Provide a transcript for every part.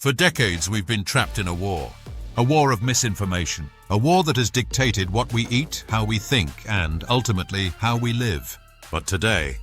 For decades, we've been trapped in a war of misinformation, a war that has dictated what we eat, how we think, and ultimately how we live. But today,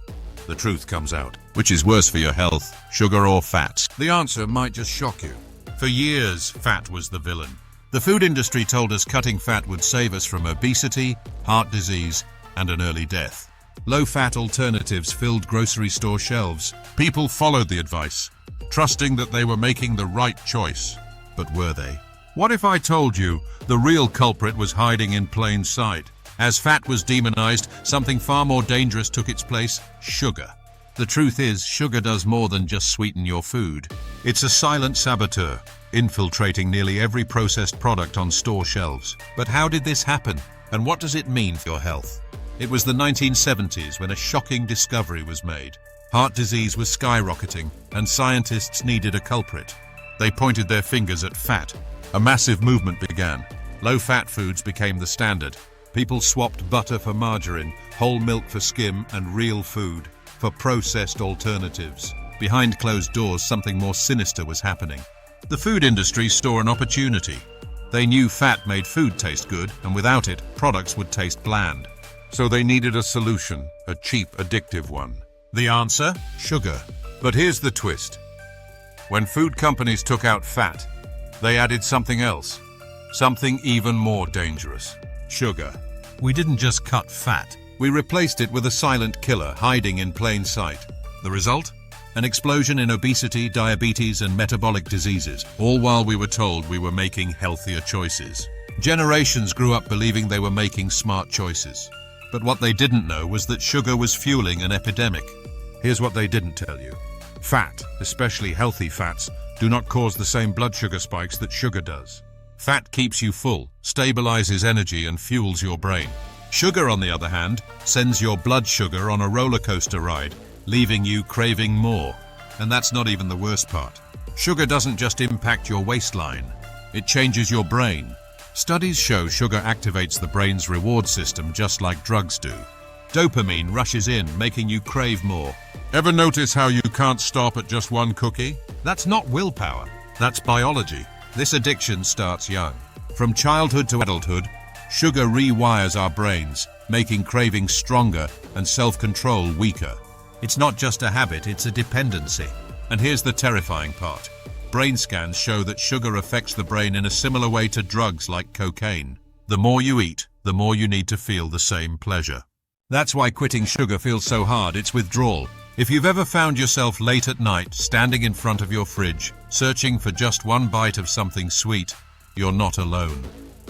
the truth comes out. Which is worse for your health, sugar or fat? The answer might just shock you. For years, fat was the villain. The food industry told us cutting fat would save us from obesity, heart disease, and an early death. Low-fat alternatives filled grocery store shelves. People followed the advice, trusting that they were making the right choice. But were they? What if I told you the real culprit was hiding in plain sight? As fat was demonized, something far more dangerous took its place: sugar. The truth is, sugar does more than just sweeten your food. It's a silent saboteur, infiltrating nearly every processed product on store shelves. But how did this happen? And what does it mean for your health? It was the 1970s when a shocking discovery was made. Heart disease was skyrocketing, and scientists needed a culprit. They pointed their fingers at fat. A massive movement began. Low-fat foods became the standard. People swapped butter for margarine, whole milk for skim, and real food for processed alternatives. Behind closed doors, something more sinister was happening. The food industry saw an opportunity. They knew fat made food taste good, and without it, products would taste bland. So they needed a solution, a cheap, addictive one. The answer? Sugar. But here's the twist. When food companies took out fat, they added something else, something even more dangerous: sugar. We didn't just cut fat. We replaced it with a silent killer hiding in plain sight. The result? An explosion in obesity, diabetes, and metabolic diseases, all while we were told we were making healthier choices. Generations grew up believing they were making smart choices. But what they didn't know was that sugar was fueling an epidemic. Here's what they didn't tell you. Fat, especially healthy fats, do not cause the same blood sugar spikes that sugar does. Fat keeps you full, stabilizes energy, and fuels your brain. Sugar, on the other hand, sends your blood sugar on a roller coaster ride, leaving you craving more. And that's not even the worst part. Sugar doesn't just impact your waistline, it changes your brain. Studies show sugar activates the brain's reward system just like drugs do. Dopamine rushes in, making you crave more. Ever notice how you can't stop at just one cookie? That's not willpower, that's biology. This addiction starts young. From childhood to adulthood, sugar rewires our brains, making cravings stronger and self-control weaker. It's not just a habit, it's a dependency. And here's the terrifying part. Brain scans show that sugar affects the brain in a similar way to drugs like cocaine. The more you eat, the more you need to feel the same pleasure. That's why quitting sugar feels so hard, it's withdrawal. If you've ever found yourself late at night, standing in front of your fridge, searching for just one bite of something sweet, you're not alone.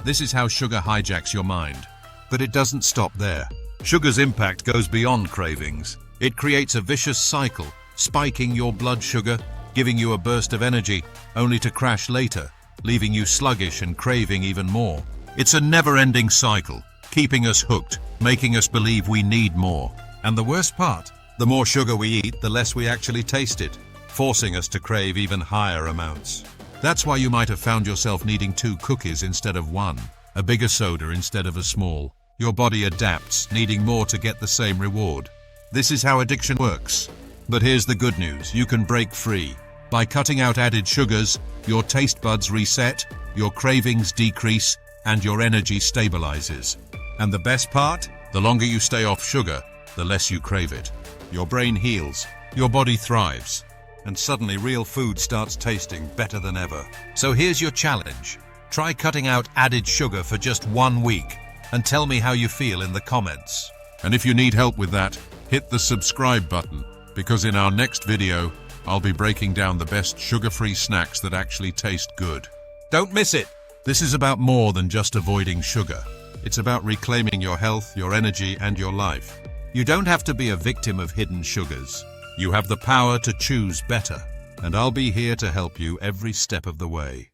This is how sugar hijacks your mind. But it doesn't stop there. Sugar's impact goes beyond cravings. It creates a vicious cycle, spiking your blood sugar, giving you a burst of energy, only to crash later, leaving you sluggish and craving even more. It's a never-ending cycle, keeping us hooked, making us believe we need more. And the worst part? The more sugar we eat, the less we actually taste it, forcing us to crave even higher amounts. That's why you might have found yourself needing 2 cookies instead of 1, a bigger soda instead of a small. Your body adapts, needing more to get the same reward. This is how addiction works. But here's the good news, you can break free. By cutting out added sugars, your taste buds reset, your cravings decrease, and your energy stabilizes. And the best part? The longer you stay off sugar, the less you crave it. Your brain heals, your body thrives, and suddenly real food starts tasting better than ever. So here's your challenge. Try cutting out added sugar for just 1 week, and tell me how you feel in the comments. And if you need help with that, hit the subscribe button, because in our next video, I'll be breaking down the best sugar-free snacks that actually taste good. Don't miss it! This is about more than just avoiding sugar. It's about reclaiming your health, your energy, and your life. You don't have to be a victim of hidden sugars. You have the power to choose better, and I'll be here to help you every step of the way.